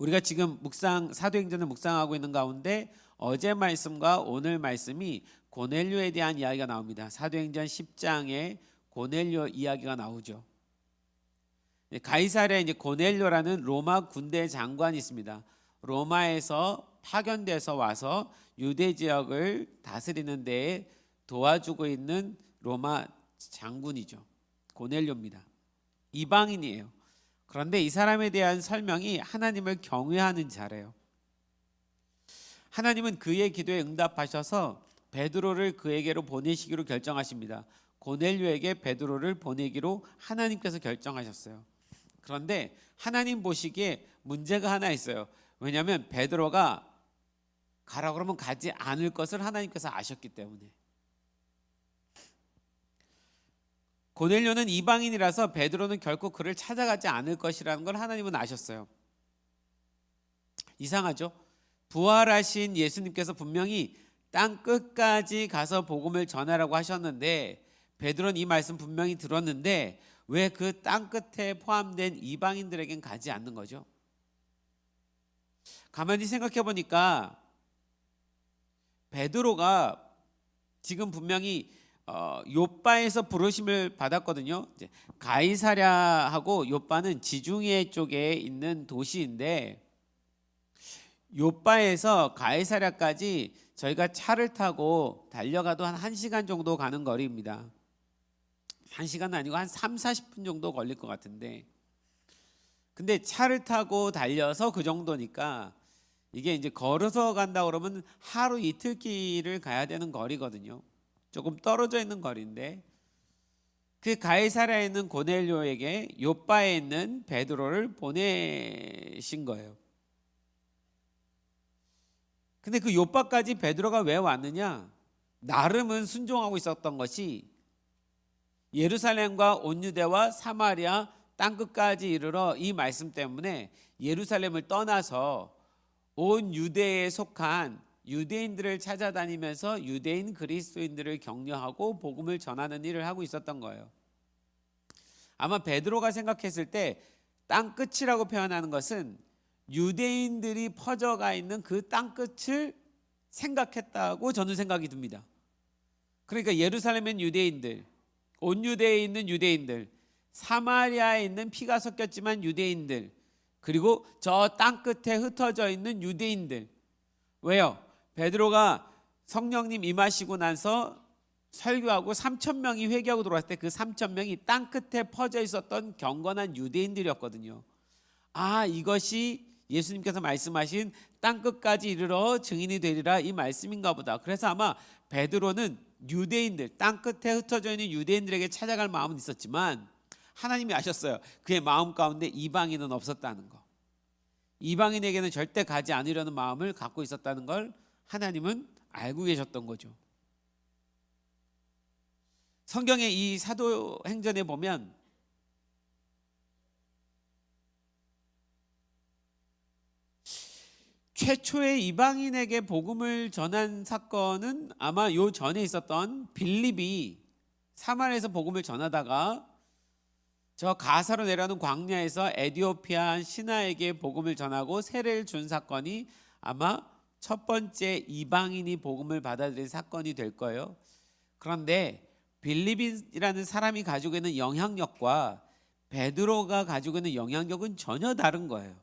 우리가 지금 사도행전을 묵상하고 있는 가운데 어제 말씀과 오늘 말씀이 고넬료에 대한 이야기가 나옵니다. 사도행전 10장에 고넬료 이야기가 나오죠. 가이사랴에 이제 고넬료라는 로마 군대 장관이 있습니다. 로마에서 파견돼서 와서 유대 지역을 다스리는 데에 도와주고 있는 로마 장군이죠. 고넬료입니다. 이방인이에요. 그런데 이 사람에 대한 설명이 하나님을 경외하는 자래요. 하나님은 그의 기도에 응답하셔서 베드로를 그에게로 보내시기로 결정하십니다. 고넬료에게 베드로를 보내기로 하나님께서 결정하셨어요. 그런데 하나님 보시기에 문제가 하나 있어요. 왜냐하면 베드로가 가라 그러면 가지 않을 것을 하나님께서 아셨기 때문에. 고넬료는 이방인이라서 베드로는 결코 그를 찾아가지 않을 것이라는 걸 하나님은 아셨어요. 이상하죠? 부활하신 예수님께서 분명히 땅 끝까지 가서 복음을 전하라고 하셨는데 베드로는 이 말씀 분명히 들었는데 왜 그 땅 끝에 포함된 이방인들에겐 가지 않는 거죠? 가만히 생각해 보니까 베드로가 지금 분명히 요빠에서 부르심을 받았거든요. 가이사랴하고 요빠는 지중해 쪽에 있는 도시인데 요빠에서 가이사랴까지 저희가 차를 타고 달려가도 한 1시간 정도 가는 거리입니다. 1시간은 아니고 한 30-40분 정도 걸릴 것 같은데 근데 차를 타고 달려서 그 정도니까 이게 이제 걸어서 간다 그러면 하루 이틀 길을 가야 되는 거리거든요. 조금 떨어져 있는 거리인데 그 가이사랴에 있는 고넬료에게 요빠에 있는 베드로를 보내신 거예요. 근데 그 요빠까지 베드로가 왜 왔느냐? 나름은 순종하고 있었던 것이 예루살렘과 온 유대와 사마리아 땅끝까지 이르러 이 말씀 때문에 예루살렘을 떠나서 온 유대에 속한 유대인들을 찾아다니면서 유대인 그리스도인들을 격려하고 복음을 전하는 일을 하고 있었던 거예요. 아마 베드로가 생각했을 때 땅끝이라고 표현하는 것은 유대인들이 퍼져가 있는 그 땅끝을 생각했다고 저는 생각이 듭니다. 그러니까 예루살렘엔 유대인들, 온 유대에 있는 유대인들, 사마리아에 있는 피가 섞였지만 유대인들, 그리고 저 땅끝에 흩어져 있는 유대인들. 왜요? 베드로가 성령님 임하시고 나서 설교하고 3,000명이 회개하고 들어왔을 때 그 3,000명이 땅끝에 퍼져 있었던 경건한 유대인들이었거든요. 아, 이것이 예수님께서 말씀하신 땅끝까지 이르러 증인이 되리라 이 말씀인가 보다. 그래서 아마 베드로는 유대인들, 땅끝에 흩어져 있는 유대인들에게 찾아갈 마음은 있었지만 하나님이 아셨어요. 그의 마음 가운데 이방인은 없었다는 거. 이방인에게는 절대 가지 않으려는 마음을 갖고 있었다는 걸 하나님은 알고 계셨던 거죠. 성경의 이 사도행전에 보면 최초의 이방인에게 복음을 전한 사건은 아마 요 전에 있었던 빌립이 사마리아에서 복음을 전하다가 저 가사로 내려오는 광야에서 에디오피아 신하에게 복음을 전하고 세례를 준 사건이 아마 첫 번째 이방인이 복음을 받아들인 사건이 될 거예요. 그런데 빌립이라는 사람이 가지고 있는 영향력과 베드로가 가지고 있는 영향력은 전혀 다른 거예요.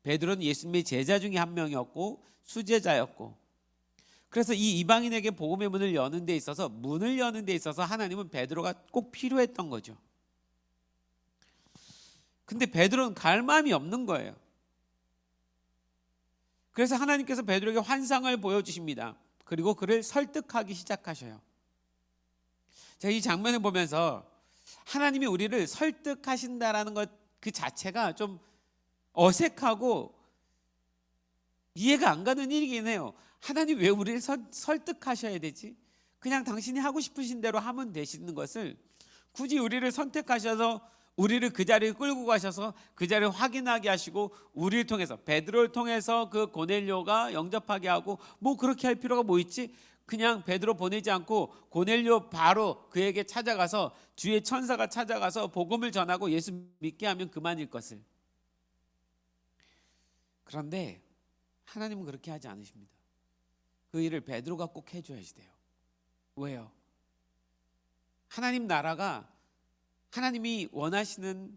베드로는 예수님의 제자 중에 한 명이었고 수제자였고, 그래서 이 이방인에게 복음의 문을 여는 데 있어서 하나님은 베드로가 꼭 필요했던 거죠. 근데 베드로는 갈 마음이 없는 거예요. 그래서 하나님께서 베드로에게 환상을 보여주십니다. 그리고 그를 설득하기 시작하셔요. 제가 이 장면을 보면서 하나님이 우리를 설득하신다라는 것 그 자체가 좀 어색하고 이해가 안 가는 일이긴 해요. 하나님 왜 우리를 설득하셔야 되지? 그냥 당신이 하고 싶으신 대로 하면 되시는 것을 굳이 우리를 선택하셔서 우리를 그 자리에 끌고 가셔서 그 자리를 확인하게 하시고 우리를 통해서 베드로를 통해서 그 고넬료가 영접하게 하고 뭐 그렇게 할 필요가 뭐 있지? 그냥 베드로 보내지 않고 고넬료 바로 그에게 찾아가서 주의 천사가 찾아가서 복음을 전하고 예수 믿게 하면 그만일 것을. 그런데 하나님은 그렇게 하지 않으십니다. 그 일을 베드로가 꼭 해줘야지 돼요. 왜요? 하나님 나라가 하나님이 원하시는,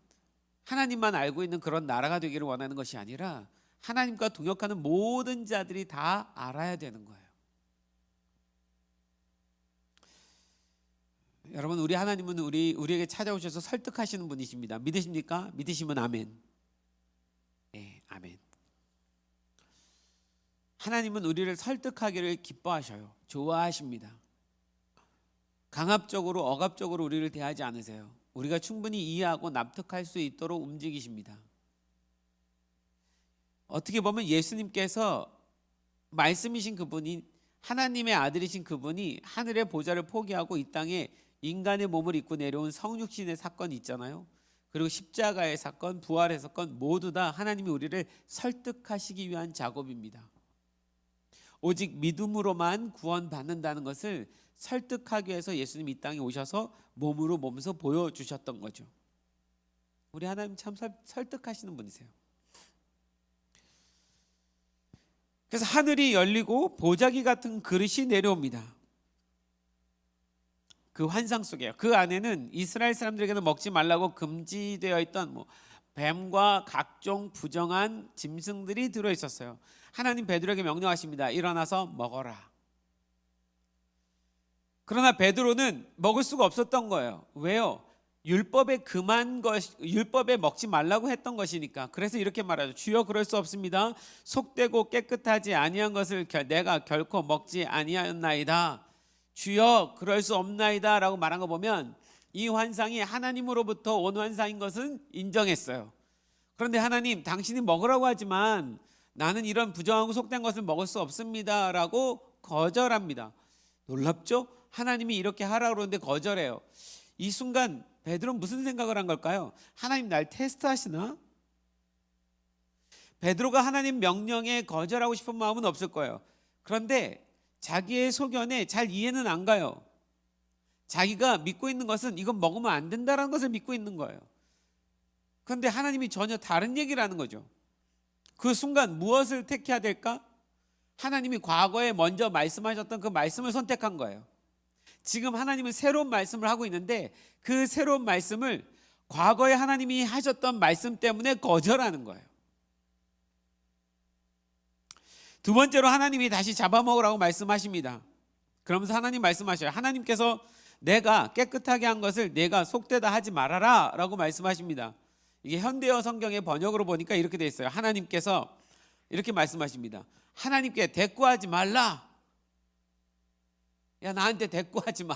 하나님만 알고 있는 그런 나라가 되기를 원하는 것이 아니라 하나님과 동역하는 모든 자들이 다 알아야 되는 거예요. 여러분, 우리 하나님은 우리에게 찾아오셔서 설득하시는 분이십니다. 믿으십니까? 믿으시면 아멘. 네, 아멘. 하나님은 우리를 설득하기를 기뻐하셔요. 좋아하십니다. 강압적으로 억압적으로 우리를 대하지 않으세요. 우리가 충분히 이해하고 납득할 수 있도록 움직이십니다. 어떻게 보면 예수님께서 말씀이신 그분이, 하나님의 아들이신 그분이 하늘의 보좌를 포기하고 이 땅에 인간의 몸을 입고 내려온 성육신의 사건이 있잖아요. 그리고 십자가의 사건, 부활의 사건, 모두 다 하나님이 우리를 설득하시기 위한 작업입니다. 오직 믿음으로만 구원받는다는 것을 설득하기 위해서 예수님이 이 땅에 오셔서 몸으로 몸소 보여주셨던 거죠. 우리 하나님 참 설득하시는 분이세요. 그래서 하늘이 열리고 보자기 같은 그릇이 내려옵니다. 그 환상 속에요. 그 안에는 이스라엘 사람들에게는 먹지 말라고 금지되어 있던 뱀과 각종 부정한 짐승들이 들어있었어요. 하나님 베드로에게 명령하십니다. 일어나서 먹어라. 그러나 베드로는 먹을 수가 없었던 거예요. 왜요? 율법에 먹지 말라고 했던 것이니까. 그래서 이렇게 말하죠. 주여, 그럴 수 없습니다. 속되고 깨끗하지 아니한 것을 내가 결코 먹지 아니하였나이다. 주여, 그럴 수 없나이다 라고 말한 거 보면 이 환상이 하나님으로부터 온 환상인 것은 인정했어요. 그런데 하나님, 당신이 먹으라고 하지만 나는 이런 부정하고 속된 것을 먹을 수 없습니다 라고 거절합니다. 놀랍죠? 하나님이 이렇게 하라고 그러는데 거절해요. 이 순간 베드로는 무슨 생각을 한 걸까요? 하나님 날 테스트하시나? 베드로가 하나님 명령에 거절하고 싶은 마음은 없을 거예요. 그런데 자기의 소견에 잘 이해는 안 가요. 자기가 믿고 있는 것은 이건 먹으면 안 된다는 것을 믿고 있는 거예요. 그런데 하나님이 전혀 다른 얘기를 하는 거죠. 그 순간 무엇을 택해야 될까? 하나님이 과거에 먼저 말씀하셨던 그 말씀을 선택한 거예요. 지금 하나님은 새로운 말씀을 하고 있는데 그 새로운 말씀을 과거에 하나님이 하셨던 말씀 때문에 거절하는 거예요. 두 번째로 하나님이 다시 잡아먹으라고 말씀하십니다. 그러면서 하나님 말씀하셔요. 하나님께서 내가 깨끗하게 한 것을 내가 속되다 하지 말아라 라고 말씀하십니다. 이게 현대어 성경의 번역으로 보니까 이렇게 돼 있어요. 하나님께서 이렇게 말씀하십니다. 하나님께 대꾸하지 말라. 야, 나한테 대꾸하지 마.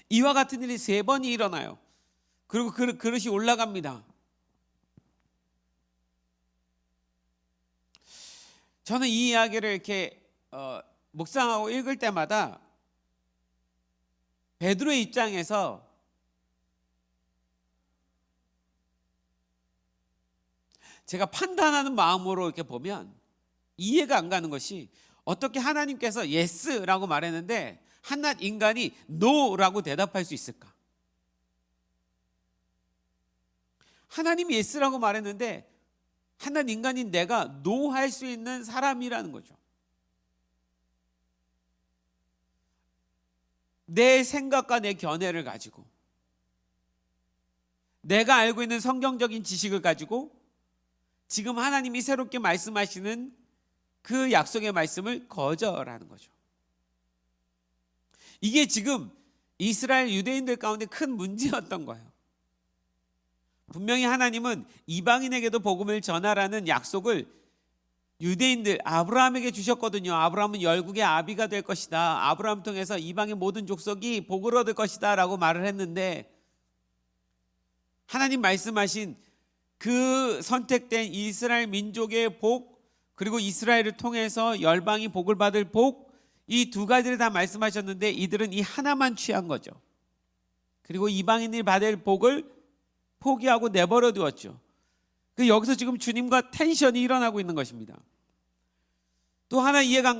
이와 같은 일이 3번이 일어나요. 그리고 그 그릇이 올라갑니다. 저는 이 이야기를 이렇게 묵상하고 읽을 때마다 베드로의 입장에서 제가 판단하는 마음으로 이렇게 보면 이해가 안 가는 것이, 어떻게 하나님께서 예스라고 말했는데 한낱 인간이 노라고 대답할 수 있을까? 하나님이 예스라고 말했는데 한낱 인간인 내가 노 할 수 있는 사람이라는 거죠. 내 생각과 내 견해를 가지고, 내가 알고 있는 성경적인 지식을 가지고 지금 하나님이 새롭게 말씀하시는 그 약속의 말씀을 거절하는 거죠. 이게 지금 이스라엘 유대인들 가운데 큰 문제였던 거예요. 분명히 하나님은 이방인에게도 복음을 전하라는 약속을 유대인들 아브라함에게 주셨거든요. 아브라함은 열국의 아비가 될 것이다. 아브라함 통해서 이방의 모든 족속이 복을 얻을 것이다 라고 말을 했는데, 하나님 말씀하신 그 선택된 이스라엘 민족의 복, 그리고 이스라엘을 통해서 열방이 복을 받을 복, 이 두 가지를 다 말씀하셨는데 이들은 이 하나만 취한 거죠. 그리고 이방인들이 받을 복을 포기하고 내버려 두었죠. 여기서 지금 주님과 텐션이 일어나고 있는 것입니다. 또 하나 이해가 안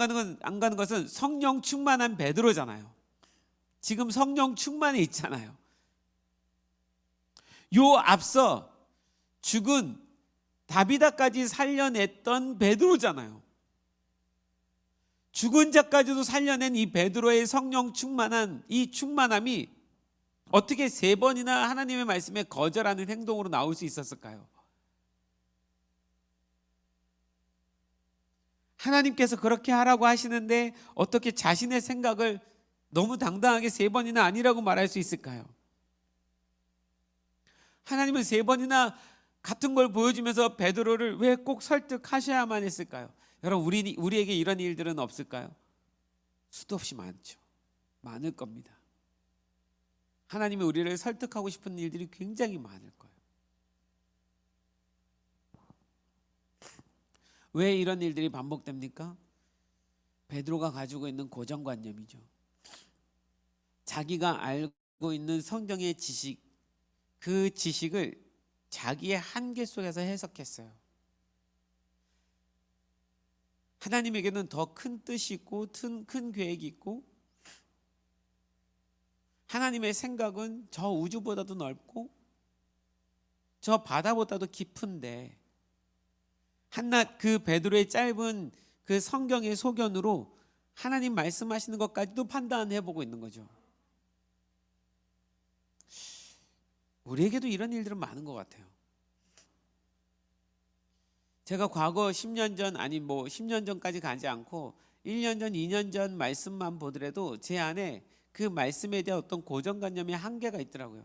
가는 것은 성령 충만한 베드로잖아요. 지금 성령 충만해 있잖아요. 요 앞서 죽은 다비다까지 살려냈던 베드로잖아요. 죽은 자까지도 살려낸 이 베드로의 성령 충만한 이 충만함이 어떻게 3번이나 하나님의 말씀에 거절하는 행동으로 나올 수 있었을까요? 하나님께서 그렇게 하라고 하시는데 어떻게 자신의 생각을 너무 당당하게 3번이나 아니라고 말할 수 있을까요? 하나님은 3번이나 같은 걸 보여주면서 베드로를 왜 꼭 설득하셔야만 했을까요? 여러분, 우리에게 이런 일들은 없을까요? 수도 없이 많죠. 많을 겁니다. 하나님이 우리를 설득하고 싶은 일들이 굉장히 많을 거예요. 왜 이런 일들이 반복됩니까? 베드로가 가지고 있는 고정관념이죠. 자기가 알고 있는 성경의 지식, 그 지식을 자기의 한계 속에서 해석했어요. 하나님에게는 더 큰 뜻이 있고 큰 계획이 있고 하나님의 생각은 저 우주보다도 넓고 저 바다보다도 깊은데 한낱 그 베드로의 짧은 그 성경의 소견으로 하나님 말씀하시는 것까지도 판단해보고 있는 거죠. 우리에게도 이런 일들은 많은 것 같아요. 제가 과거 10년 전, 아니 10년 전까지 가지 않고 1년 전, 2년 전 말씀만 보더라도 제 안에 그 말씀에 대한 어떤 고정관념의 한계가 있더라고요.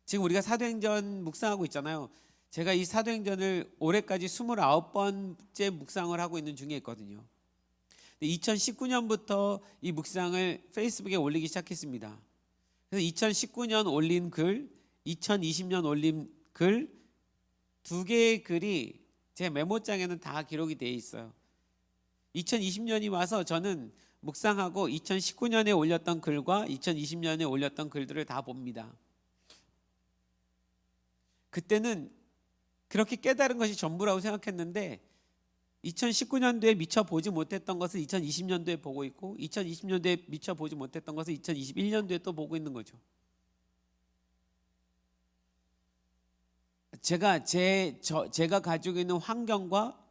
지금 우리가 사도행전 묵상하고 있잖아요. 제가 이 사도행전을 올해까지 29번째 묵상을 하고 있는 중에 있거든요. 2019년부터 이 묵상을 페이스북에 올리기 시작했습니다. 그래서 2019년 올린 글, 2020년 올린 글, 2개의 글이 제 메모장에는 다 기록이 되어 있어요. 2020년이 와서 저는 묵상하고 2019년에 올렸던 글과 2020년에 올렸던 글들을 다 봅니다. 그때는 그렇게 깨달은 것이 전부라고 생각했는데 2019년도에 미처 보지 못했던 것을 2020년도에 보고 있고 2020년도에 미처 보지 못했던 것을 2021년도에 또 보고 있는 거죠. 제가 가지고 있는 환경과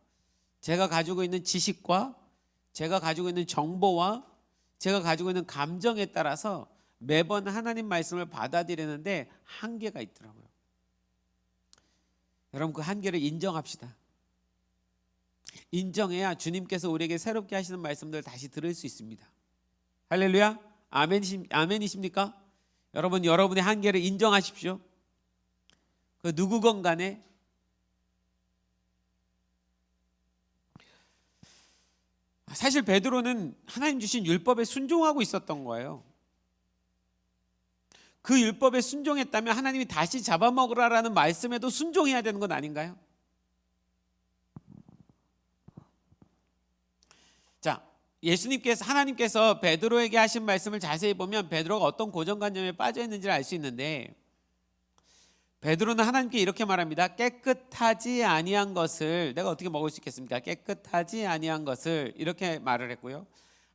제가 가지고 있는 지식과 제가 가지고 있는 정보와 제가 가지고 있는 감정에 따라서 매번 하나님 말씀을 받아들이는데 한계가 있더라고요. 여러분, 그 한계를 인정합시다. 인정해야 주님께서 우리에게 새롭게 하시는 말씀들을 다시 들을 수 있습니다. 할렐루야. 아멘이십니까? 여러분, 여러분의 한계를 인정하십시오. 그 누구건 간에 사실 베드로는 하나님 주신 율법에 순종하고 있었던 거예요. 그 율법에 순종했다면 하나님이 다시 잡아먹으라라는 말씀에도 순종해야 되는 건 아닌가요? 자, 하나님께서 베드로에게 하신 말씀을 자세히 보면 베드로가 어떤 고정관념에 빠져 있는지를 알 수 있는데, 베드로는 하나님께 이렇게 말합니다. 깨끗하지 아니한 것을 내가 어떻게 먹을 수 있겠습니까? 깨끗하지 아니한 것을, 이렇게 말을 했고요.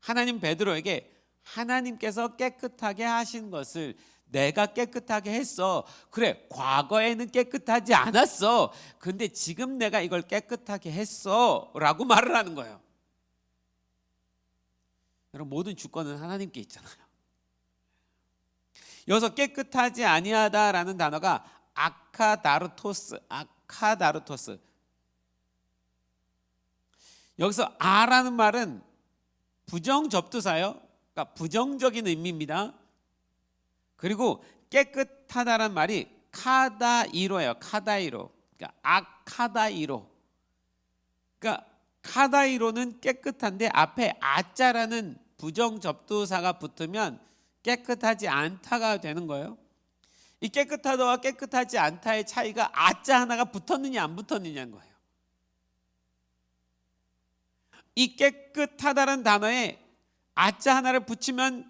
하나님 베드로에게 하나님께서 깨끗하게 하신 것을 내가 깨끗하게 했어. 그래, 과거에는 깨끗하지 않았어. 근데 지금 내가 이걸 깨끗하게 했어 라고 말을 하는 거예요. 여러분, 모든 주권은 하나님께 있잖아요. 여기서 깨끗하지 아니하다라는 단어가 아카다르토스. 여기서 아라는 말은 부정접두사예요. 그러니까 부정적인 의미입니다. 그리고 깨끗하다라는 말이 카다이로예요. 카다이로. 그러니까 아카다이로. 그러니까 카다이로는 깨끗한데 앞에 아자라는 부정접두사가 붙으면 깨끗하지 않다가 되는 거예요. 이 깨끗하다와 깨끗하지 않다의 차이가 아자 하나가 붙었느냐 안 붙었느냐인 거예요. 이 깨끗하다는 단어에 아자 하나를 붙이면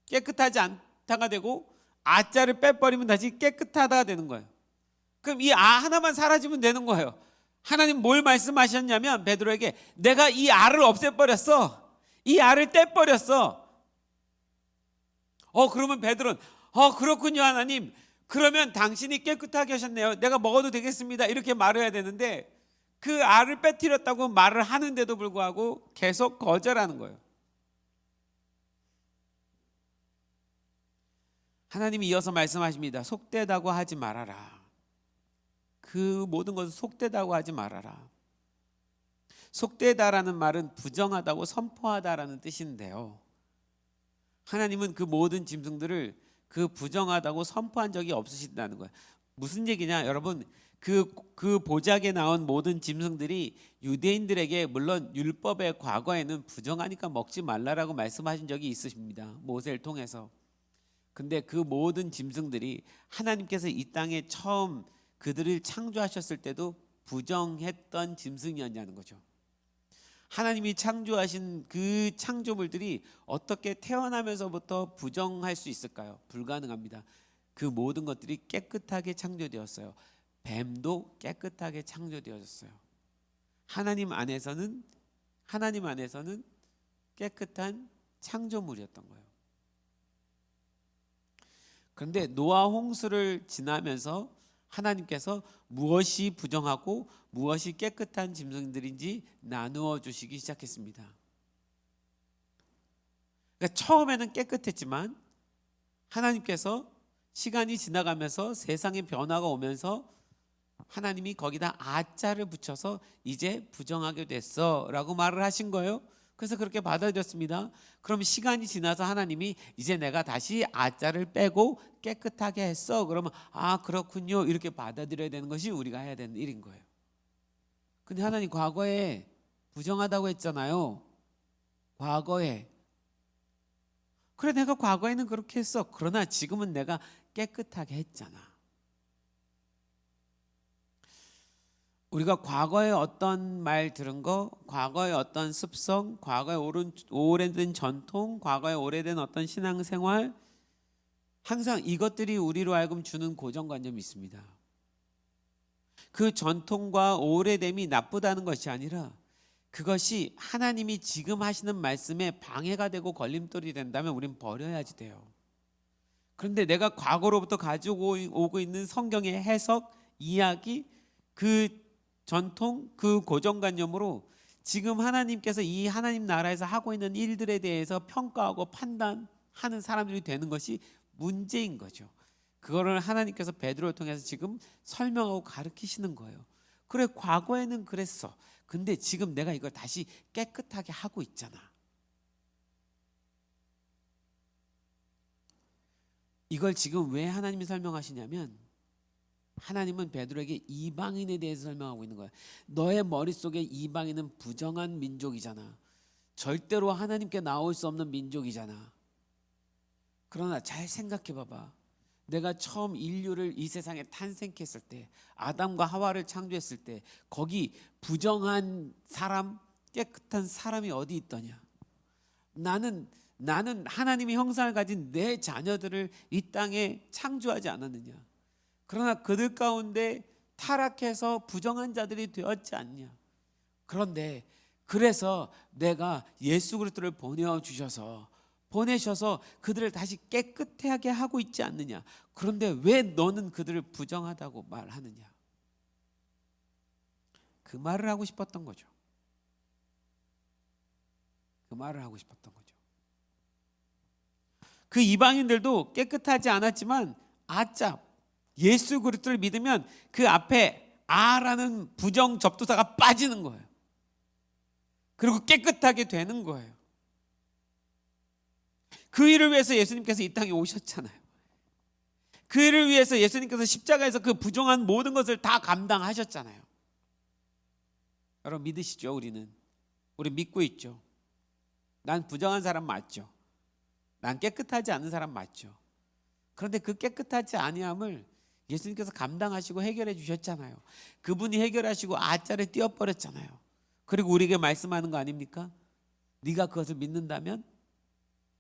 깨끗하지 않다가 되고 아자를 빼버리면 다시 깨끗하다가 되는 거예요. 그럼 이 아 하나만 사라지면 되는 거예요. 하나님 뭘 말씀하셨냐면 베드로에게 내가 이 아를 없애버렸어. 이 아를 떼버렸어. 그러면 베드로는 그렇군요 하나님. 그러면 당신이 깨끗하게 하셨네요. 내가 먹어도 되겠습니다. 이렇게 말해야 되는데 그 알을 빼뜨렸다고 말을 하는데도 불구하고 계속 거절하는 거예요. 하나님이 이어서 말씀하십니다. 속되다고 하지 말아라. 그 모든 것을 속되다고 하지 말아라. 속되다라는 말은 부정하다고 선포하다라는 뜻인데요. 하나님은 그 모든 짐승들을 그 부정하다고 선포한 적이 없으신다는 거예요. 무슨 얘기냐 여러분, 그 보작에 나온 모든 짐승들이 유대인들에게 물론 율법의 과거에는 부정하니까 먹지 말라라고 말씀하신 적이 있으십니다. 모세를 통해서. 근데 그 모든 짐승들이 하나님께서 이 땅에 처음 그들을 창조하셨을 때도 부정했던 짐승이었냐는 거죠. 하나님이 창조하신 그 창조물들이 어떻게 태어나면서부터 부정할 수 있을까요? 불가능합니다. 그 모든 것들이 깨끗하게 창조되었어요. 뱀도 깨끗하게 창조되어졌어요. 하나님 안에서는 깨끗한 창조물이었던 거예요. 그런데 노아 홍수를 지나면서 하나님께서 무엇이 부정하고 무엇이 깨끗한 짐승들인지 나누어 주시기 시작했습니다. 그러니까 처음에는 깨끗했지만 하나님께서 시간이 지나가면서 세상의 변화가 오면서 하나님이 거기다 아자를 붙여서 이제 부정하게 됐어 라고 말을 하신 거예요. 그래서 그렇게 받아들였습니다. 그럼 시간이 지나서 하나님이 이제 내가 다시 아자를 빼고 깨끗하게 했어. 그러면 그렇군요 이렇게 받아들여야 되는 것이 우리가 해야 되는 일인 거예요. 근데 하나님 과거에 부정하다고 했잖아요. 과거에. 그래 내가 과거에는 그렇게 했어. 그러나 지금은 내가 깨끗하게 했잖아. 우리가 과거에 어떤 말 들은 거, 과거에 어떤 습성, 과거에 오래된 전통, 과거에 오래된 어떤 신앙생활, 항상 이것들이 우리로 하여금 주는 고정관념이 있습니다. 그 전통과 오래됨이 나쁘다는 것이 아니라 그것이 하나님이 지금 하시는 말씀에 방해가 되고 걸림돌이 된다면 우린 버려야지 돼요. 그런데 내가 과거로부터 가지고 오고 있는 성경의 해석, 이야기, 그 전통, 그 고정관념으로 지금 하나님께서 이 하나님 나라에서 하고 있는 일들에 대해서 평가하고 판단하는 사람들이 되는 것이 문제인 거죠. 그거를 하나님께서 베드로를 통해서 지금 설명하고 가르치시는 거예요. 그래 과거에는 그랬어. 근데 지금 내가 이걸 다시 깨끗하게 하고 있잖아. 이걸 지금 왜 하나님이 설명하시냐면 하나님은 베드로에게 이방인에 대해서 설명하고 있는 거야. 너의 머릿속에 이방인은 부정한 민족이잖아. 절대로 하나님께 나올 수 없는 민족이잖아. 그러나 잘 생각해 봐봐. 내가 처음 인류를 이 세상에 탄생했을 때, 아담과 하와를 창조했을 때 거기 부정한 사람, 깨끗한 사람이 어디 있더냐? 나는 하나님의 형상을 가진 내 자녀들을 이 땅에 창조하지 않았느냐? 그러나 그들 가운데 타락해서 부정한 자들이 되었지 않냐? 그런데 그래서 내가 예수 그리스도를 보내셔서 그들을 다시 깨끗하게 하고 있지 않느냐? 그런데 왜 너는 그들을 부정하다고 말하느냐? 그 말을 하고 싶었던 거죠. 그 말을 하고 싶었던 거죠. 그 이방인들도 깨끗하지 않았지만 예수 그리스도를 믿으면 그 앞에 아라는 부정 접두사가 빠지는 거예요. 그리고 깨끗하게 되는 거예요. 그 일을 위해서 예수님께서 이 땅에 오셨잖아요. 그 일을 위해서 예수님께서 십자가에서 그 부정한 모든 것을 다 감당하셨잖아요. 여러분 믿으시죠? 우리 믿고 있죠. 난 부정한 사람 맞죠. 난 깨끗하지 않은 사람 맞죠. 그런데 그 깨끗하지 아니함을 예수님께서 감당하시고 해결해 주셨잖아요. 그분이 해결하시고 아자를 띄워버렸잖아요. 그리고 우리에게 말씀하는 거 아닙니까? 네가 그것을 믿는다면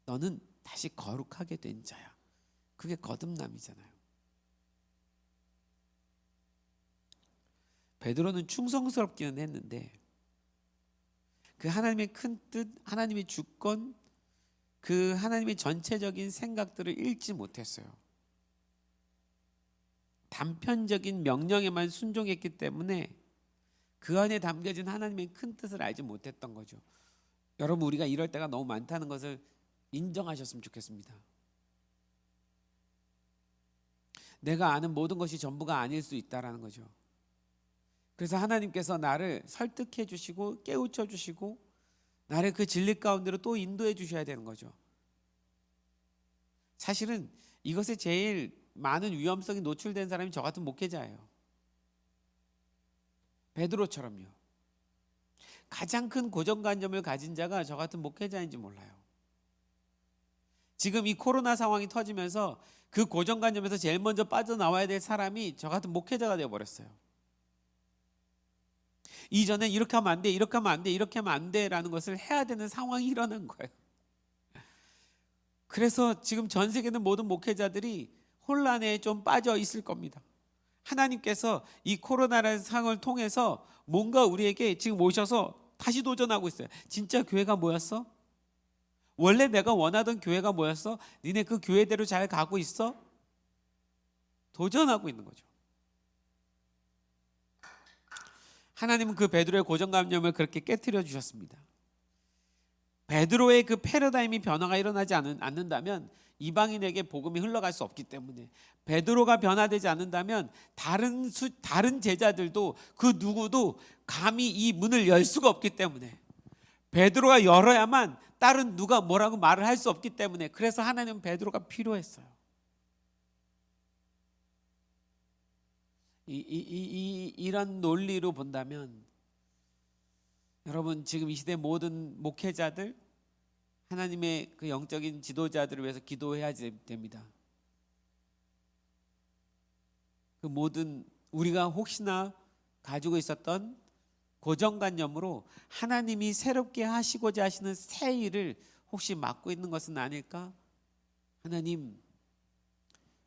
너는 다시 거룩하게 된 자야. 그게 거듭남이잖아요. 베드로는 충성스럽기는 했는데 그 하나님의 큰 뜻, 하나님의 주권, 그 하나님의 전체적인 생각들을 읽지 못했어요. 단편적인 명령에만 순종했기 때문에 그 안에 담겨진 하나님의 큰 뜻을 알지 못했던 거죠. 여러분, 우리가 이럴 때가 너무 많다는 것을 인정하셨으면 좋겠습니다. 내가 아는 모든 것이 전부가 아닐 수 있다라는 거죠. 그래서 하나님께서 나를 설득해 주시고 깨우쳐 주시고 나를 그 진리 가운데로 또 인도해 주셔야 되는 거죠. 사실은 이것에 제일 많은 위험성이 노출된 사람이 저 같은 목회자예요. 베드로처럼요. 가장 큰 고정관념을 가진 자가 저 같은 목회자인지 몰라요. 지금 이 코로나 상황이 터지면서 그 고정관념에서 제일 먼저 빠져나와야 될 사람이 저 같은 목회자가 되어버렸어요. 이전에 이렇게 하면 안 돼, 이렇게 하면 안 돼, 이렇게 하면 안 돼라는 것을 해야 되는 상황이 일어난 거예요. 그래서 지금 전 세계는 모든 목회자들이 혼란에 좀 빠져 있을 겁니다. 하나님께서 이 코로나라는 상황을 통해서 뭔가 우리에게 지금 오셔서 다시 도전하고 있어요. 진짜 교회가 뭐였어? 원래 내가 원하던 교회가 뭐였어? 니네 그 교회대로 잘 가고 있어? 도전하고 있는 거죠. 하나님은 그 베드로의 고정관념을 그렇게 깨트려 주셨습니다. 베드로의 그 패러다임이 변화가 일어나지 않는다면 이방인에게 복음이 흘러갈 수 없기 때문에, 베드로가 변화되지 않는다면 다른 제자들도 그 누구도 감히 이 문을 열 수가 없기 때문에, 베드로가 열어야만 다른 누가 뭐라고 말을 할 수 없기 때문에, 그래서 하나님은 베드로가 필요했어요. 이런 논리로 본다면 여러분, 지금 이 시대 모든 목회자들, 하나님의 그 영적인 지도자들을 위해서 기도해야 됩니다. 그 모든 우리가 혹시나 가지고 있었던 고정관념으로 하나님이 새롭게 하시고자 하시는 새 일을 혹시 막고 있는 것은 아닐까? 하나님,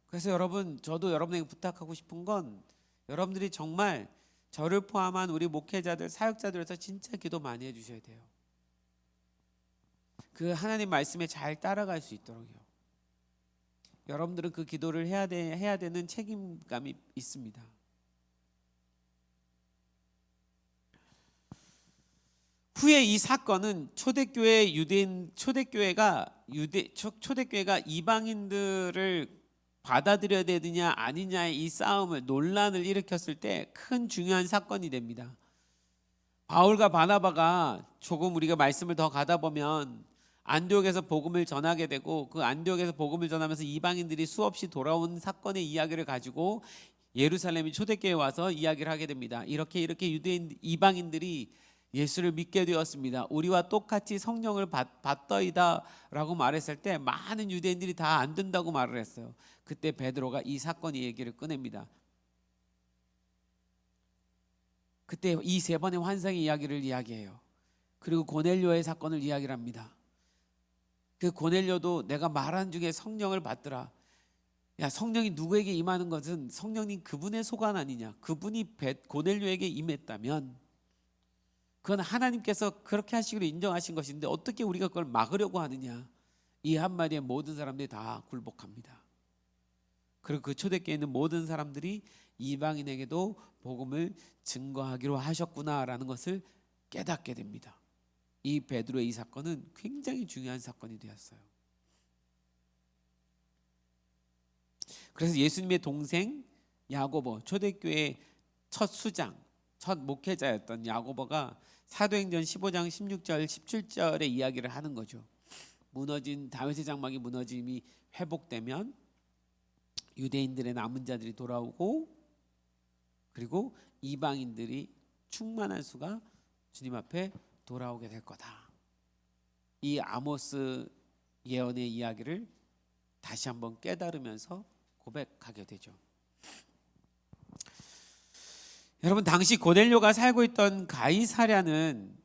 그래서 여러분, 저도 여러분에게 부탁하고 싶은 건 여러분들이 정말 저를 포함한 우리 목회자들, 사역자들에서 진짜 기도 많이 해주셔야 돼요. 그 하나님 말씀에 잘 따라갈 수 있도록요. 여러분들은 그 기도를 해야 되는 책임감이 있습니다. 후에 이 사건은 초대교회가 이방인들을 받아들여야 되느냐 아니냐의 이 싸움을, 논란을 일으켰을 때 큰 중요한 사건이 됩니다. 바울과 바나바가 조금 우리가 말씀을 더 가다 보면 안디옥에서 복음을 전하게 되고, 그 안디옥에서 복음을 전하면서 이방인들이 수없이 돌아온 사건의 이야기를 가지고 예루살렘이 초대교회에 와서 이야기를 하게 됩니다. 이렇게 이방인들이 예수를 믿게 되었습니다. 우리와 똑같이 성령을 받더이다 라고 말했을 때 많은 유대인들이 다 안 된다고 말을 했어요. 그때 베드로가 이 사건의 얘기를 꺼냅니다. 그때 이 세 번의 환상의 이야기를 이야기해요. 그리고 고넬료의 사건을 이야기를 합니다. 그 고넬료도 내가 말한 중에 성령을 받더라. 야, 성령이 누구에게 임하는 것은 성령님 그분의 소관 아니냐. 그분이 고넬료에게 임했다면 그건 하나님께서 그렇게 하시기로 인정하신 것인데 어떻게 우리가 그걸 막으려고 하느냐. 이 한마디에 모든 사람들이 다 굴복합니다. 그리고 그 초대교회에 있는 모든 사람들이 이방인에게도 복음을 증거하기로 하셨구나라는 것을 깨닫게 됩니다. 이 베드로의 이 사건은 굉장히 중요한 사건이 되었어요. 그래서 예수님의 동생 야고보, 초대교회의 첫 수장, 첫 목회자였던 야고보가 사도행전 15장 16절 17절의 이야기를 하는 거죠. 무너진 다윗의 장막이 무너짐이 회복되면 유대인들의 남은 자들이 돌아오고, 그리고 이방인들이 충만한 수가 주님 앞에 돌아오게 될 거다. 이 아모스 예언의 이야기를 다시 한번 깨달으면서 고백하게 되죠. 여러분, 당시 고넬료가 살고 있던 가이사랴는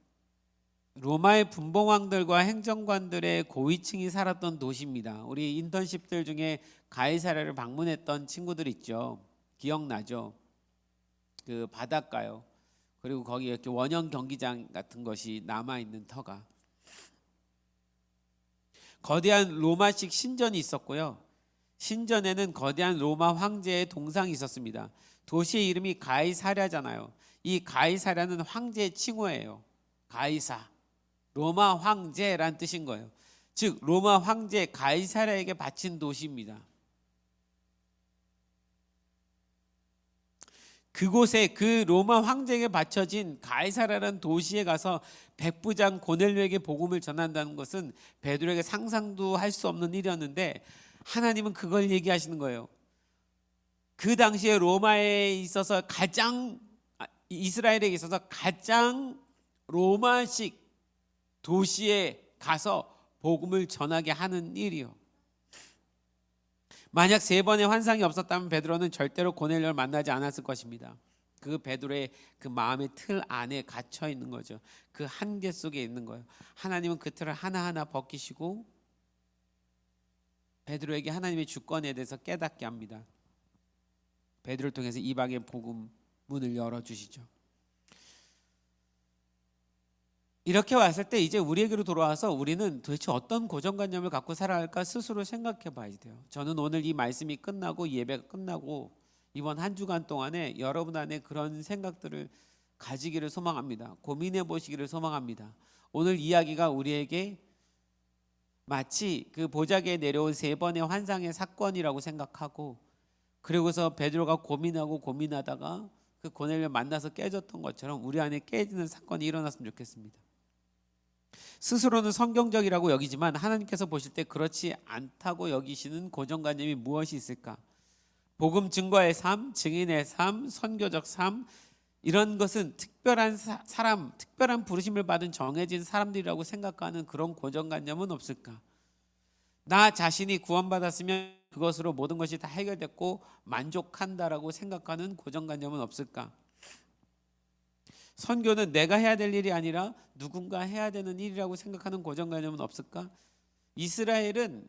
로마의 분봉왕들과 행정관들의 고위층이 살았던 도시입니다. 우리 인턴십들 중에 가이사랴를 방문했던 친구들 있죠. 기억나죠? 그 바닷가요. 그리고 거기 이렇게 원형 경기장 같은 것이 남아있는 터가. 거대한 로마식 신전이 있었고요. 신전에는 거대한 로마 황제의 동상이 있었습니다. 도시의 이름이 가이사랴잖아요. 이 가이사랴는 황제의 칭호예요. 가이사, 로마 황제란 뜻인 거예요. 즉 로마 황제 가이사랴에게 바친 도시입니다. 그곳에 그 로마 황제에게 바쳐진 가이사랴라는 도시에 가서 백부장 고넬료에게 복음을 전한다는 것은 베드로에게 상상도 할 수 없는 일이었는데 하나님은 그걸 얘기하시는 거예요. 그 당시에 로마에 있어서 이스라엘에 있어서 가장 로마식 도시에 가서 복음을 전하게 하는 일이요. 만약 3번의 환상이 없었다면 베드로는 절대로 고넬료를 만나지 않았을 것입니다. 그 베드로의 그 마음의 틀 안에 갇혀 있는 거죠. 그 한계 속에 있는 거예요. 하나님은 그 틀을 하나하나 벗기시고 베드로에게 하나님의 주권에 대해서 깨닫게 합니다. 베드로를 통해서 이방의 복음 문을 열어주시죠. 이렇게 왔을 때 이제 우리에게로 돌아와서 우리는 도대체 어떤 고정관념을 갖고 살아야 할까 스스로 생각해 봐야 돼요. 저는 오늘 이 말씀이 끝나고 예배가 끝나고 이번 한 주간 동안에 여러분 안에 그런 생각들을 가지기를 소망합니다. 고민해 보시기를 소망합니다. 오늘 이야기가 우리에게 마치 그 보자기에 내려온 3번의 환상의 사건이라고 생각하고, 그리고서 베드로가 고민하다가 그 고넬료 만나서 깨졌던 것처럼 우리 안에 깨지는 사건이 일어났으면 좋겠습니다. 스스로는 성경적이라고 여기지만 하나님께서 보실 때 그렇지 않다고 여기시는 고정관념이 무엇이 있을까? 복음 증거의 삶, 증인의 삶, 선교적 삶, 이런 것은 특별한 사람, 특별한 부르심을 받은 정해진 사람들이라고 생각하는 그런 고정관념은 없을까? 나 자신이 구원받았으면 그것으로 모든 것이 다 해결됐고 만족한다라고 생각하는 고정관념은 없을까? 선교는 내가 해야 될 일이 아니라 누군가 해야 되는 일이라고 생각하는 고정관념은 없을까? 이스라엘은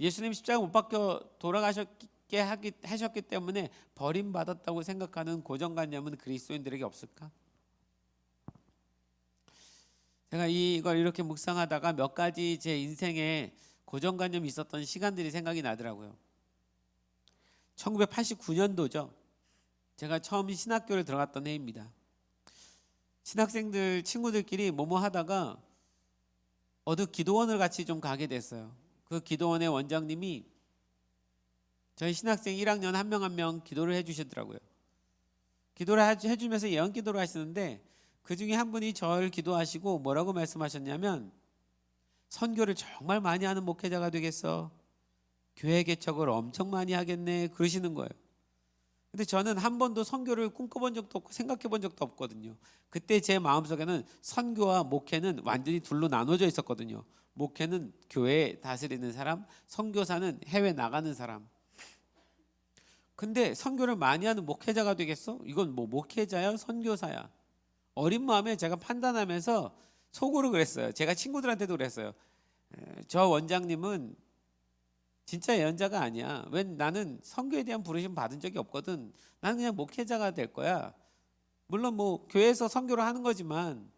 예수님 십자가 못 박혀 돌아가셨게 하셨기 때문에 버림받았다고 생각하는 고정관념은 그리스도인들에게 없을까? 제가 이걸 이렇게 묵상하다가 몇 가지 제 인생에 고정관념이 있었던 시간들이 생각이 나더라고요. 1989년도죠. 제가 처음 신학교를 들어갔던 해입니다. 신학생들 친구들끼리 뭐뭐 하다가 어느 기도원을 같이 좀 가게 됐어요. 그 기도원의 원장님이 저희 신학생 1학년 한 명 한 명 기도를 해주시더라고요. 기도를 해주면서 예언 기도를 하시는데 그 중에 한 분이 저를 기도하시고 뭐라고 말씀하셨냐면, 선교를 정말 많이 하는 목회자가 되겠어. 교회 개척을 엄청 많이 하겠네. 그러시는 거예요. 근데 저는 한 번도 선교를 꿈꿔본 적도 없고 생각해 본 적도 없거든요. 그때 제 마음속에는 선교와 목회는 완전히 둘로 나눠져 있었거든요. 목회는 교회 다스리는 사람, 선교사는 해외 나가는 사람. 근데 선교를 많이 하는 목회자가 되겠어? 이건 뭐 목회자야 선교사야? 어린 마음에 제가 판단하면서 속으로 그랬어요. 제가 친구들한테도 그랬어요. 저 원장님은 진짜 예언자가 아니야. 왜? 나는 선교에 대한 부르심 받은 적이 없거든. 나는 그냥 목회자가 될 거야. 물론 뭐 교회에서 선교를 하는 거지만,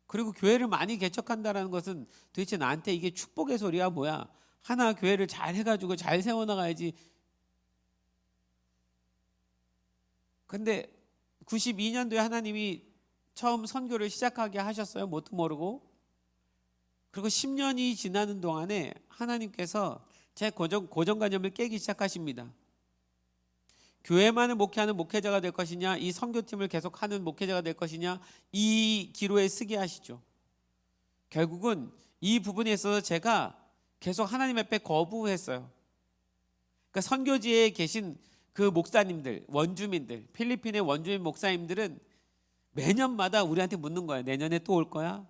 그리고 교회를 많이 개척한다는 것은 도대체 나한테 이게 축복의 소리야 뭐야? 하나 교회를 잘 해가지고 잘 세워나가야지. 근데 92년도에 하나님이 처음 선교를 시작하게 하셨어요. 뭣도 모르고. 그리고 10년이 지나는 동안에 하나님께서 제 고정관념을 깨기 시작하십니다. 교회만을 목회하는 목회자가 될 것이냐, 이 선교팀을 계속하는 목회자가 될 것이냐, 이 기로에 쓰게 하시죠. 결국은 이 부분에 있어서 제가 계속 하나님 앞에 거부했어요. 그러니까 선교지에 계신 그 목사님들, 원주민들, 필리핀의 원주민 목사님들은 매년마다 우리한테 묻는 거예요. 내년에 또 올 거야?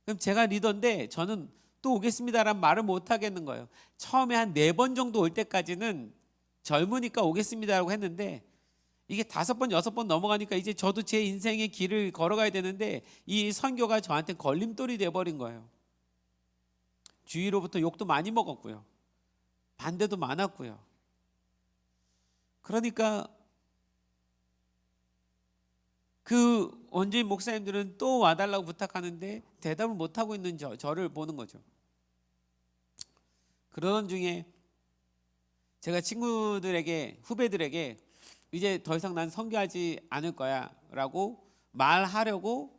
그럼 제가 리더인데 저는 또 오겠습니다라는 말을 못 하겠는 거예요. 처음에 한 4번 정도 올 때까지는 젊으니까 오겠습니다라고 했는데, 이게 5번, 6번 넘어가니까 이제 저도 제 인생의 길을 걸어가야 되는데 이 선교가 저한테 걸림돌이 돼버린 거예요. 주위로부터 욕도 많이 먹었고요. 반대도 많았고요. 그러니까 그 원주민 목사님들은 또 와달라고 부탁하는데 대답을 못하고 있는 저를 보는 거죠. 그러던 중에 제가 친구들에게, 후배들에게 이제 더 이상 난 선교하지 않을 거야 라고 말하려고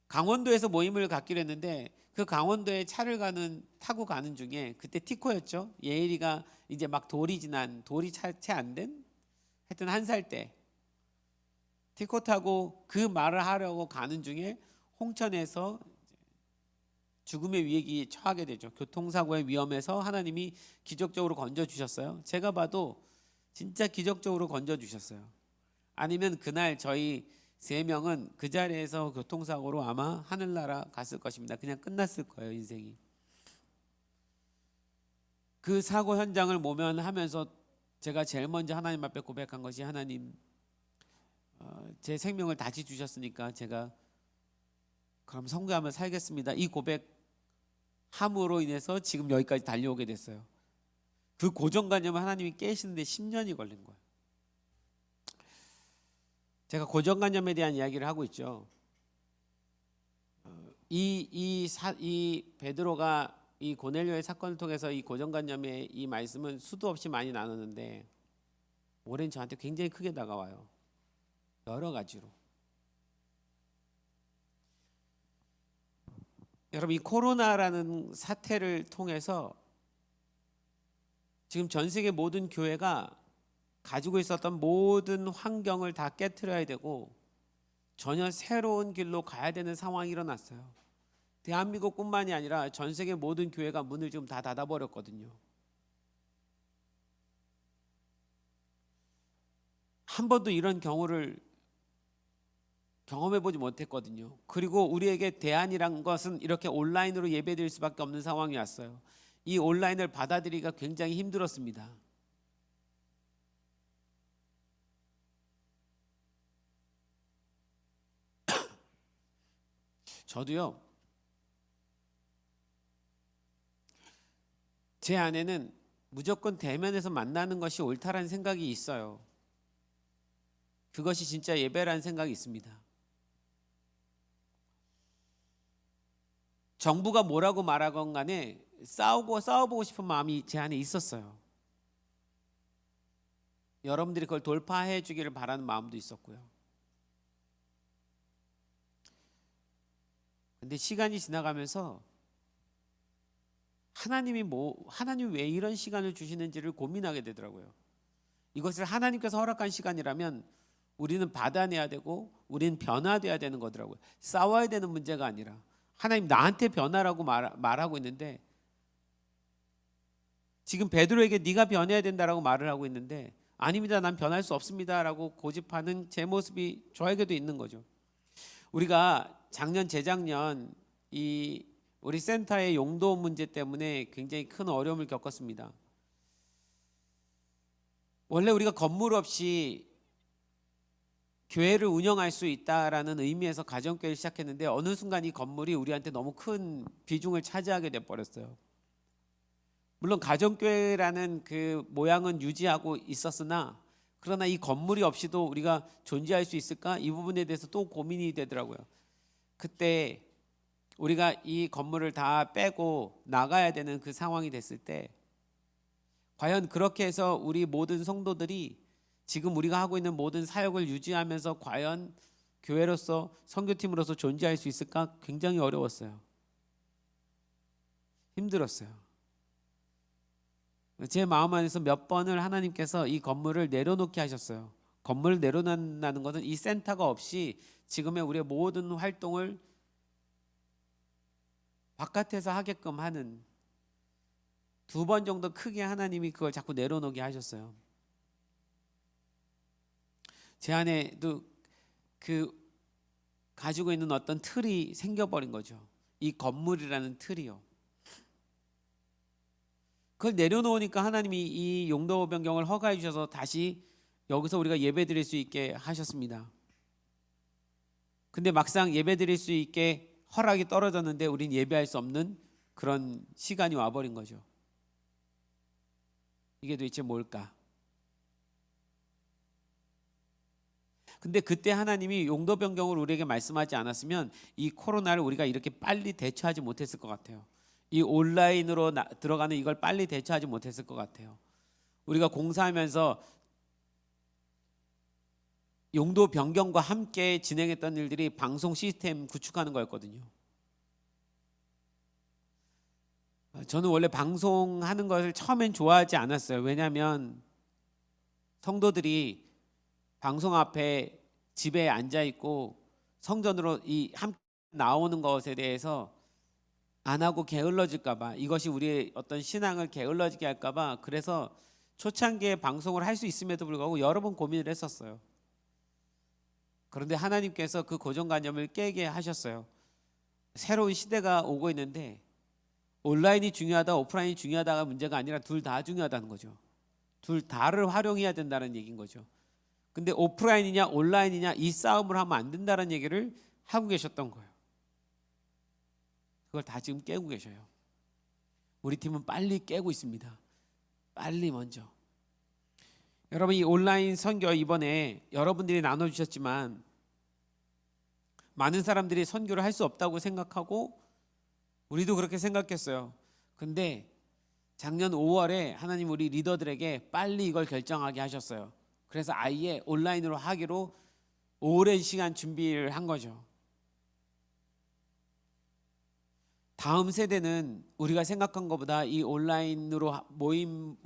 강원도에서 모임을 갖기로 했는데, 그 강원도에 차를 타고 가는 중에, 그때 티코였죠. 예일이가 이제 막 돌이 채 안 된, 하여튼 1살 때 티코 타고 그 말을 하려고 가는 중에 홍천에서 죽음의 위기에 처하게 되죠. 교통사고의 위험에서 하나님이 기적적으로 건져주셨어요. 제가 봐도 진짜 기적적으로 건져주셨어요. 아니면 그날 저희 3명은 그 자리에서 교통사고로 아마 하늘나라 갔을 것입니다. 그냥 끝났을 거예요, 인생이. 그 사고 현장을 모면하면서 제가 제일 먼저 하나님 앞에 고백한 것이, 하나님, 제 생명을 다시 주셨으니까 제가 그럼 선교하며 살겠습니다. 이 고백함으로 인해서 지금 여기까지 달려오게 됐어요. 그 고정관념을 하나님이 깨시는데 10년이 걸린 거예요. 제가 고정관념에 대한 이야기를 하고 있죠. 이 베드로가 이 고넬료의 사건을 통해서 이 고정관념의 이 말씀은 수도 없이 많이 나누는데, 올해는 저한테 굉장히 크게 다가와요. 여러 가지로. 여러분, 이 코로나라는 사태를 통해서 지금 전 세계 모든 교회가 가지고 있었던 모든 환경을 다 깨트려야 되고 전혀 새로운 길로 가야 되는 상황이 일어났어요. 대한민국뿐만이 아니라 전 세계 모든 교회가 문을 지금 다 닫아버렸거든요. 한 번도 이런 경우를 경험해보지 못했거든요. 그리고 우리에게 대안이란 것은 이렇게 온라인으로 예배드릴 수밖에 없는 상황이 왔어요. 이 온라인을 받아들이기가 굉장히 힘들었습니다. 저도요, 제 안에는 무조건 대면에서 만나는 것이 옳다라는 생각이 있어요. 그것이 진짜 예배라는 생각이 있습니다. 정부가 뭐라고 말하건 간에 싸워보고 싶은 마음이 제 안에 있었어요. 여러분들이 그걸 돌파해 주기를 바라는 마음도 있었고요. 근데 시간이 지나가면서 하나님이 왜 이런 시간을 주시는지를 고민하게 되더라고요. 이것을 하나님께서 허락한 시간이라면 우리는 받아내야 되고 우리는 변화돼야 되는 거더라고요. 싸워야 되는 문제가 아니라, 하나님 나한테 변화라고 말하고 있는데, 지금 베드로에게 네가 변해야 된다라고 말을 하고 있는데, 아닙니다, 난 변할 수 없습니다라고 고집하는 제 모습이 저에게도 있는 거죠. 우리가 작년 재작년 우리 센터의 용도 문제 때문에 굉장히 큰 어려움을 겪었습니다. 원래 우리가 건물 없이 교회를 운영할 수 있다라는 의미에서 가정교회를 시작했는데, 어느 순간 이 건물이 우리한테 너무 큰 비중을 차지하게 돼버렸어요. 물론 가정교회라는 그 모양은 유지하고 있었으나, 그러나 이 건물이 없이도 우리가 존재할 수 있을까? 이 부분에 대해서 또 고민이 되더라고요. 그때 우리가 이 건물을 다 빼고 나가야 되는 그 상황이 됐을 때, 과연 그렇게 해서 우리 모든 성도들이 지금 우리가 하고 있는 모든 사역을 유지하면서 과연 교회로서, 선교팀으로서 존재할 수 있을까? 굉장히 어려웠어요. 힘들었어요. 제 마음 안에서 몇 번을 하나님께서 이 건물을 내려놓게 하셨어요. 건물을 내려놓는다는 것은 이 센터가 없이 지금의 우리의 모든 활동을 바깥에서 하게끔 하는, 2번 정도 크게 하나님이 그걸 자꾸 내려놓게 하셨어요. 제 안에도 그 가지고 있는 어떤 틀이 생겨버린 거죠. 이 건물이라는 틀이요. 그걸 내려놓으니까 하나님이 이 용도 변경을 허가해 주셔서 다시 여기서 우리가 예배 드릴 수 있게 하셨습니다. 근데 막상 예배 드릴 수 있게 허락이 떨어졌는데 우린 예배할 수 없는 그런 시간이 와버린 거죠. 이게 도대체 뭘까? 근데 그때 하나님이 용도 변경을 우리에게 말씀하지 않았으면 이 코로나를 우리가 이렇게 빨리 대처하지 못했을 것 같아요. 이 온라인으로 들어가는 이걸 빨리 대처하지 못했을 것 같아요. 우리가 공사하면서 용도 변경과 함께 진행했던 일들이 방송 시스템 구축하는 거였거든요. 저는 원래 방송하는 것을 처음엔 좋아하지 않았어요. 왜냐하면 성도들이 방송 앞에 집에 앉아 있고 성전으로 이 함께 나오는 것에 대해서 안 하고 게을러질까봐, 이것이 우리의 어떤 신앙을 게을러지게 할까봐, 그래서 초창기에 방송을 할 수 있음에도 불구하고 여러 번 고민을 했었어요. 그런데 하나님께서 그 고정관념을 깨게 하셨어요. 새로운 시대가 오고 있는데 온라인이 중요하다 오프라인이 중요하다가 문제가 아니라 둘 다 중요하다는 거죠. 둘 다를 활용해야 된다는 얘기인 거죠. 근데 오프라인이냐 온라인이냐 이 싸움을 하면 안 된다는 얘기를 하고 계셨던 거예요. 그걸 다 지금 깨고 계셔요. 우리 팀은 빨리 깨고 있습니다. 빨리 먼저. 여러분, 이 온라인 선교 이번에 여러분들이 나눠주셨지만 많은 사람들이 선교를 할 수 없다고 생각하고 우리도 그렇게 생각했어요. 근데 작년 5월에 하나님 우리 리더들에게 빨리 이걸 결정하게 하셨어요. 그래서 아예 온라인으로 하기로 오랜 시간 준비를 한 거죠. 다음 세대는 우리가 생각한 것보다 이 온라인으로 모이는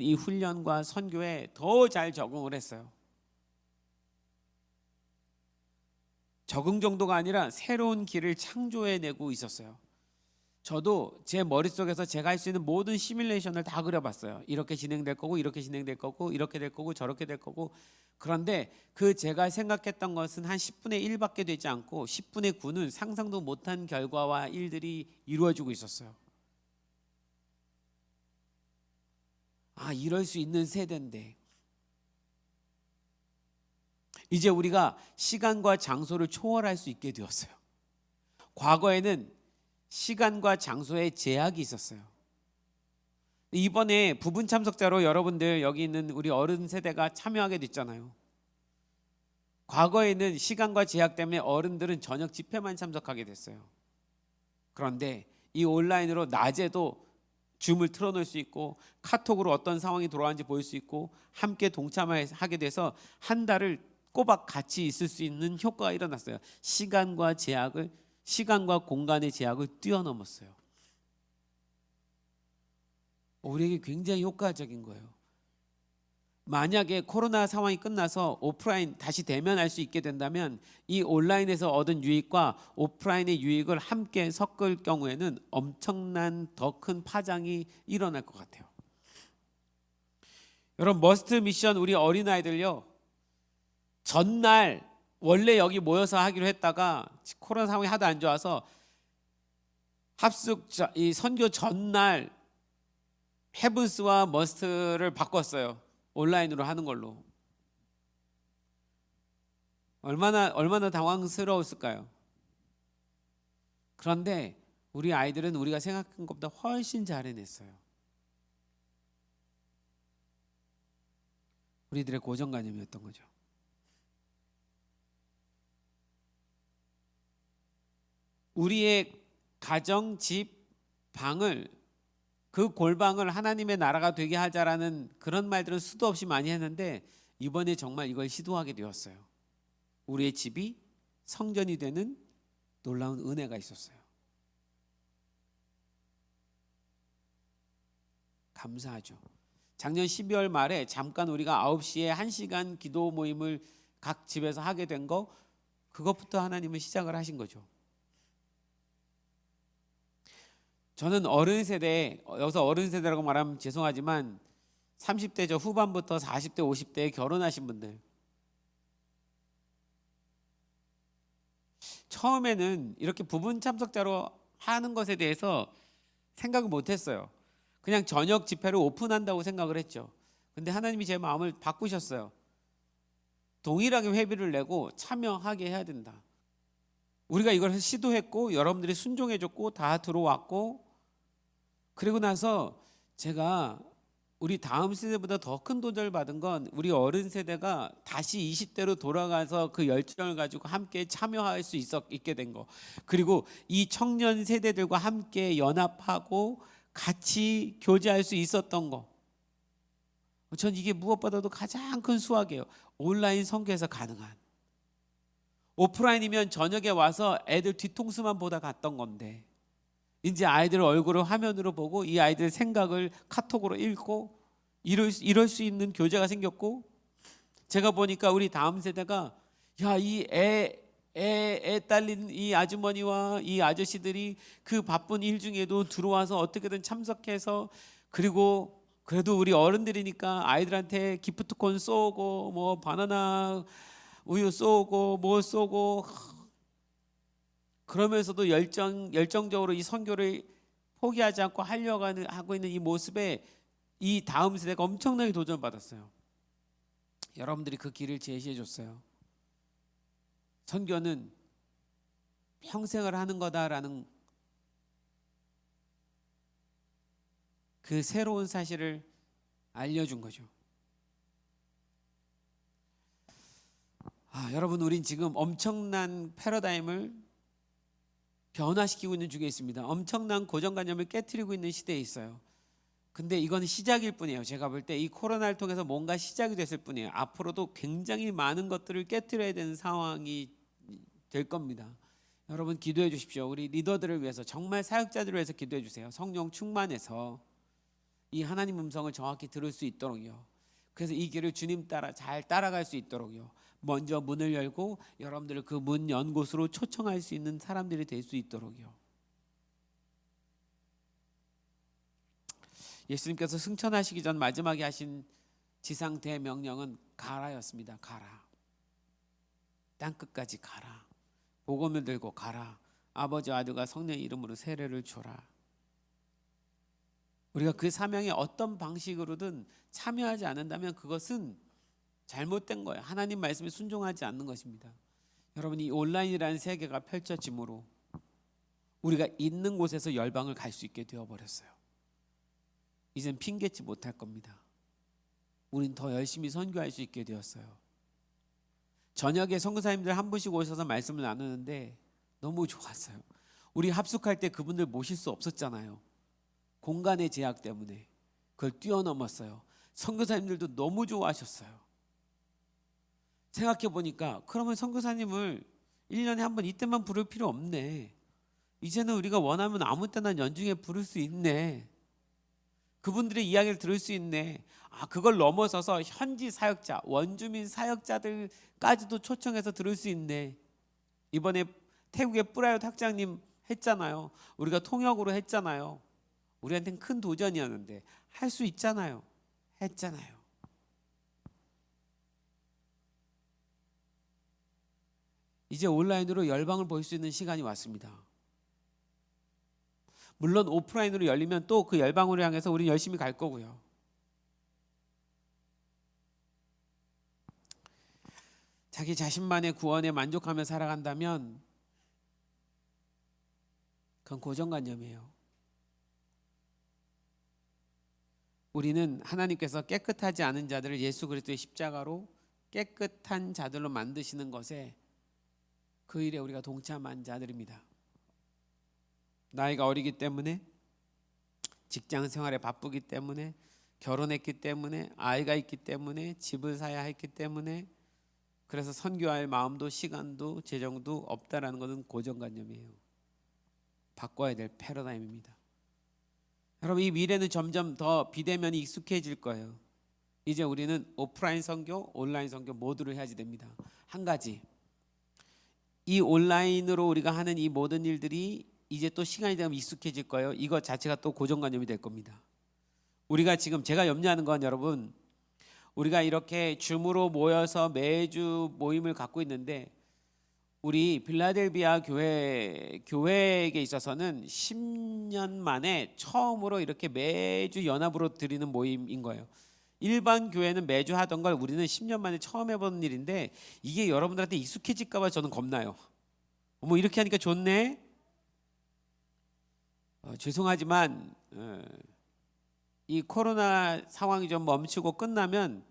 이 훈련과 선교에 더 잘 적응을 했어요. 적응 정도가 아니라 새로운 길을 창조해내고 있었어요. 저도 제 머릿속에서 제가 할 수 있는 모든 시뮬레이션을 다 그려봤어요. 이렇게 진행될 거고 이렇게 진행될 거고 이렇게 될 거고 저렇게 될 거고. 그런데 그 제가 생각했던 것은 한 10분의 1밖에 되지 않고 10분의 9는 상상도 못한 결과와 일들이 이루어지고 있었어요. 아, 이럴 수 있는 세대인데 이제 우리가 시간과 장소를 초월할 수 있게 되었어요. 과거에는 시간과 장소에 제약이 있었어요. 이번에 부분 참석자로 여러분들 여기 있는 우리 어른 세대가 참여하게 됐잖아요. 과거에는 시간과 제약 때문에 어른들은 저녁 집회만 참석하게 됐어요. 그런데 이 온라인으로 낮에도 줌을 틀어놓을 수 있고 카톡으로 어떤 상황이 돌아가는지 보일 수 있고 함께 동참하게 돼서 한 달을 꼬박 같이 있을 수 있는 효과가 일어났어요. 시간과 공간의 제약을 뛰어넘었어요. 우리에게 굉장히 효과적인 거예요. 만약에 코로나 상황이 끝나서 오프라인 다시 대면할 수 있게 된다면 이 온라인에서 얻은 유익과 오프라인의 유익을 함께 섞을 경우에는 엄청난 더 큰 파장이 일어날 것 같아요. 여러분, 머스트 미션 우리 어린아이들요, 전날 원래 여기 모여서 하기로 했다가 코로나 상황이 하도 안 좋아서 이 선교 전날 헤븐스와 머스트를 바꿨어요. 온라인으로 하는 걸로. 얼마나 당황스러웠을까요? 그런데 우리 아이들은 우리가 생각한 것보다 훨씬 잘 해냈어요. 우리들의 고정관념이었던 거죠. 우리의 가정, 집, 방을, 그 골방을 하나님의 나라가 되게 하자라는 그런 말들은 수도 없이 많이 했는데 이번에 정말 이걸 시도하게 되었어요. 우리의 집이 성전이 되는 놀라운 은혜가 있었어요. 감사하죠. 작년 12월 말에 잠깐 우리가 9시에 1시간 기도 모임을 각 집에서 하게 된 거, 그것부터 하나님은 시작을 하신 거죠. 저는 어른 세대, 여기서 어른 세대라고 말하면 죄송하지만 30대 저 후반부터 40대 50대에 결혼하신 분들, 처음에는 이렇게 부분 참석자로 하는 것에 대해서 생각을 못했어요. 그냥 저녁 집회를 오픈한다고 생각을 했죠. 근데 하나님이 제 마음을 바꾸셨어요. 동일하게 회비를 내고 참여하게 해야 된다. 우리가 이걸 시도했고 여러분들이 순종해줬고 다 들어왔고, 그리고 나서 제가 우리 다음 세대보다 더 큰 도전을 받은 건 우리 어른 세대가 다시 20대로 돌아가서 그 열정을 가지고 함께 참여할 수 있게 된 거. 그리고 이 청년 세대들과 함께 연합하고 같이 교제할 수 있었던 거. 전 이게 무엇보다도 가장 큰 수확이에요. 온라인 선교에서 가능한. 오프라인이면 저녁에 와서 애들 뒤통수만 보다 갔던 건데 이제 아이들 얼굴을 화면으로 보고 이 아이들 생각을 카톡으로 읽고 이럴 수 있는 교제가 생겼고, 제가 보니까 우리 다음 세대가 야, 이 애 딸린 이 아주머니와 이 아저씨들이 그 바쁜 일 중에도 들어와서 어떻게든 참석해서, 그리고 그래도 우리 어른들이니까 아이들한테 기프트콘 쏘고 뭐 바나나 우유 쏘고 뭐 쏘고, 그러면서도 열정적으로 이 선교를 포기하지 않고 하고 있는 이 모습에 이 다음 세대가 엄청나게 도전받았어요. 여러분들이 그 길을 제시해 줬어요. 선교는 평생을 하는 거다라는 그 새로운 사실을 알려준 거죠. 여러분, 우린 지금 엄청난 패러다임을 변화시키고 있는 중에 있습니다. 엄청난 고정관념을 깨트리고 있는 시대에 있어요. 근데 이건 시작일 뿐이에요. 제가 볼 때 이 코로나를 통해서 뭔가 시작이 됐을 뿐이에요. 앞으로도 굉장히 많은 것들을 깨트려야 되는 상황이 될 겁니다. 여러분 기도해 주십시오. 우리 리더들을 위해서, 정말 사역자들을 위해서 기도해 주세요. 성령 충만해서 이 하나님 음성을 정확히 들을 수 있도록요. 그래서 이 길을 주님 따라 잘 따라갈 수 있도록요. 먼저 문을 열고 여러분들을 그 문 연 곳으로 초청할 수 있는 사람들이 될 수 있도록요. 예수님께서 승천하시기 전 마지막에 하신 지상 대명령은 가라였습니다. 가라. 땅끝까지 가라. 복음을 들고 가라. 아버지와 아들과 성령의 이름으로 세례를 줘라. 우리가 그 사명에 어떤 방식으로든 참여하지 않는다면 그것은 잘못된 거예요. 하나님 말씀에 순종하지 않는 것입니다. 여러분, 이 온라인이라는 세계가 펼쳐짐으로 우리가 있는 곳에서 열방을 갈 수 있게 되어버렸어요. 이젠 핑계치 못할 겁니다. 우린 더 열심히 선교할 수 있게 되었어요. 저녁에 선교사님들 한 분씩 오셔서 말씀을 나누는데 너무 좋았어요. 우리 합숙할 때 그분들 모실 수 없었잖아요. 공간의 제약 때문에 그걸 뛰어넘었어요. 선교사님들도 너무 좋아하셨어요. 생각해 보니까 그러면 선교사님을 1년에 한 번 이때만 부를 필요 없네. 이제는 우리가 원하면 아무 때나 연중에 부를 수 있네. 그분들의 이야기를 들을 수 있네. 그걸 넘어서서 현지 사역자, 원주민 사역자들까지도 초청해서 들을 수 있네. 이번에 태국의 뿌라요 학장님 했잖아요. 우리가 통역으로 했잖아요. 우리한테는 큰 도전이었는데 할 수 있잖아요. 했잖아요. 이제 온라인으로 열방을 볼 수 있는 시간이 왔습니다. 물론 오프라인으로 열리면 또 그 열방으로 향해서 우리 열심히 갈 거고요. 자기 자신만의 구원에 만족하며 살아간다면 그건 고정관념이에요. 우리는 하나님께서 깨끗하지 않은 자들을 예수 그리스도의 십자가로 깨끗한 자들로 만드시는 것에, 그 일에 우리가 동참한 자들입니다. 나이가 어리기 때문에, 직장 생활에 바쁘기 때문에, 결혼했기 때문에, 아이가 있기 때문에, 집을 사야 했기 때문에, 그래서 선교할 마음도 시간도 재정도 없다라는 것은 고정관념이에요. 바꿔야 될 패러다임입니다. 여러분, 이 미래는 점점 더 비대면이 익숙해질 거예요. 이제 우리는 오프라인 선교, 온라인 선교 모두를 해야지 됩니다. 한 가지, 이 온라인으로 우리가 하는 이 모든 일들이 이제 또 시간이 되면 익숙해질 거예요. 이것 자체가 또 고정관념이 될 겁니다. 우리가 지금, 제가 염려하는 건, 여러분, 우리가 이렇게 줌으로 모여서 매주 모임을 갖고 있는데, 우리 빌라델비아 교회에게 있어서는 10년 만에 처음으로 이렇게 매주 연합으로 드리는 모임인 거예요. 일반 교회는 매주 하던 걸 우리는 10년 만에 처음 해보는 일인데, 이게 여러분들한테 익숙해질까 봐 저는 겁나요. 어머, 이렇게 하니까 좋네. 죄송하지만 이 코로나 상황이 좀 멈추고 끝나면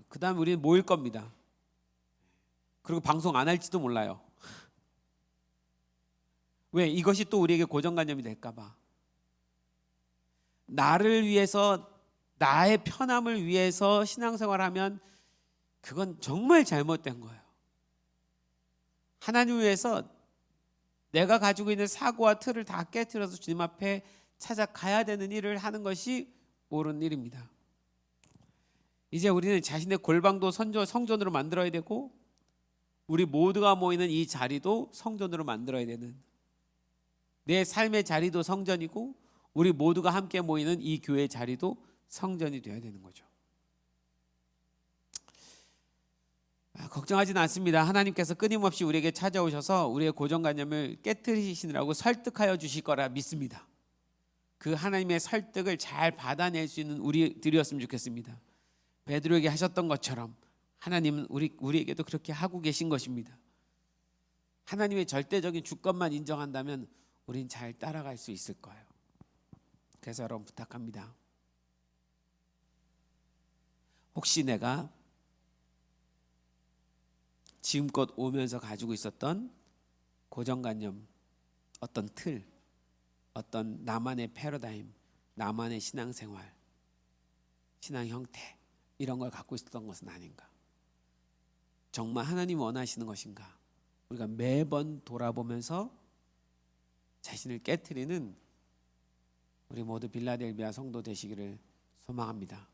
그다음 우리는 모일 겁니다. 그리고 방송 안 할지도 몰라요. 왜? 이것이 또 우리에게 고정관념이 될까 봐. 나를 위해서, 나의 편함을 위해서 신앙생활하면 그건 정말 잘못된 거예요. 하나님을 위해서 내가 가지고 있는 사고와 틀을 다 깨트려서 주님 앞에 찾아가야 되는 일을 하는 것이 옳은 일입니다. 이제 우리는 자신의 골방도 성전으로 만들어야 되고, 우리 모두가 모이는 이 자리도 성전으로 만들어야 되는, 내 삶의 자리도 성전이고 우리 모두가 함께 모이는 이 교회 자리도 성전이 되어야 되는 거죠. 걱정하지는 않습니다. 하나님께서 끊임없이 우리에게 찾아오셔서 우리의 고정관념을 깨뜨리시느라고 설득하여 주실 거라 믿습니다. 그 하나님의 설득을 잘 받아낼 수 있는 우리들이었으면 좋겠습니다. 베드로에게 하셨던 것처럼 하나님은 우리에게도 그렇게 하고 계신 것입니다. 하나님의 절대적인 주권만 인정한다면 우린 잘 따라갈 수 있을 거예요. 그래서 여러분 부탁합니다. 혹시 내가 지금껏 오면서 가지고 있었던 고정관념, 어떤 틀, 어떤 나만의 패러다임, 나만의 신앙생활, 신앙 형태, 이런 걸 갖고 있었던 것은 아닌가? 정말 하나님 원하시는 것인가? 우리가 매번 돌아보면서 자신을 깨트리는 우리 모두 빌라델비아 성도 되시기를 소망합니다.